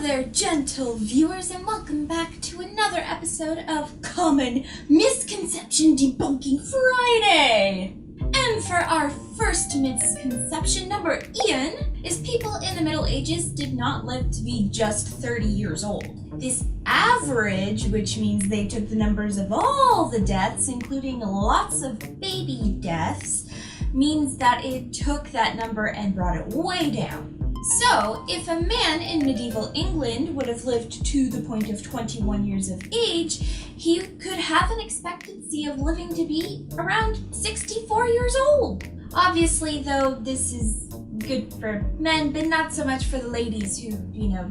there, gentle viewers, and welcome back to another episode of Common Misconception Debunking Friday! And for our first misconception, number Ian, is people in the Middle Ages did not live to be just 30 years old. This average, which means they took the numbers of all the deaths, including lots of baby deaths, means that it took that number and brought it way down. So, if a man in medieval England would have lived to the point of 21 years of age, he could have an expectancy of living to be around 64 years old. Obviously, though, this is good for men, but not so much for the ladies who,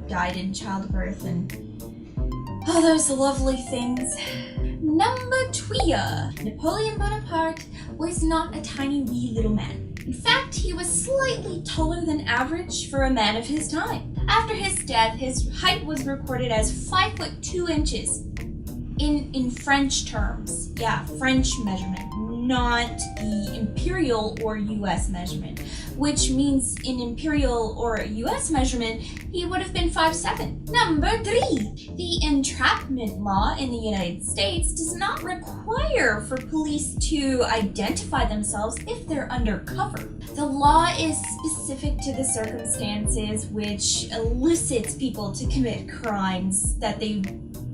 died in childbirth and all those lovely things. Number 2. Napoleon Bonaparte was not a tiny wee little man. In fact, he was slightly taller than average for a man of his time. After his death, his height was recorded as 5 foot 2 inches in French terms. Yeah, French measurement, not the imperial or US measurement, which means in imperial or US measurement, he would have been 5'7". Number 3, the entrapment law in the United States does not require for police to identify themselves if they're undercover. The law is specific to the circumstances which elicits people to commit crimes that they,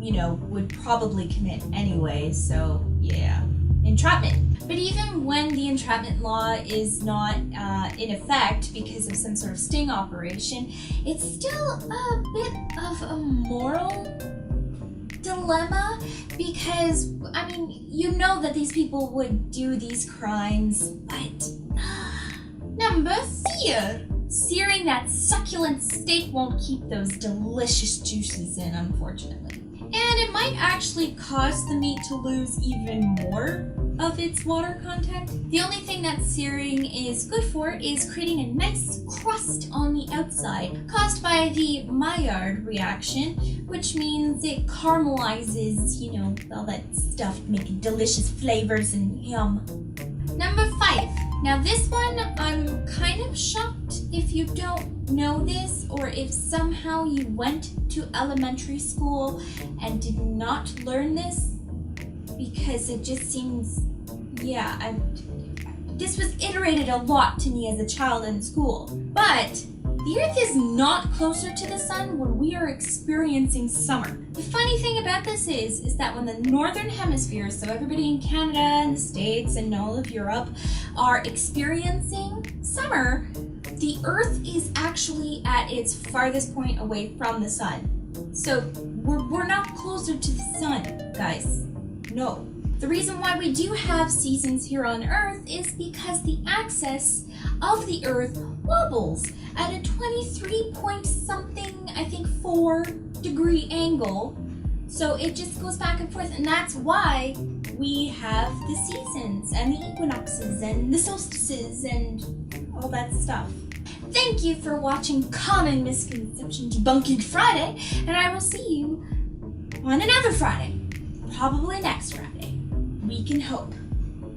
would probably commit anyway, so yeah. Entrapment. But even when the entrapment law is not in effect because of some sort of sting operation, it's still a bit of a moral dilemma because, that these people would do these crimes, but... Number 4. Searing that succulent steak won't keep those delicious juices in, unfortunately. And it might actually cause the meat to lose even more of its water content. The only thing that searing is good for is creating a nice crust on the outside, caused by the Maillard reaction, which means it caramelizes, all that stuff, making delicious flavors and yum. Number 5. Now this one, I'm kind of shocked if you don't know this, or if somehow you went to elementary school and did not learn this, because it just seems, this was iterated a lot to me as a child in school. But the Earth is not closer to the sun when we are experiencing summer. The funny thing about this is that when the northern hemisphere, so everybody in Canada and the States and all of Europe, are experiencing summer, the Earth is actually at its farthest point away from the sun. So we're not closer to the sun, guys. No. The reason why we do have seasons here on Earth is because the axis of the Earth wobbles at a 23 point something, 4 degree angle. So it just goes back and forth, and that's why we have the seasons and the equinoxes and the solstices and all that stuff. Thank you for watching Common Misconception Debunking Friday, and I will see you on another Friday, probably next Friday. We can hope.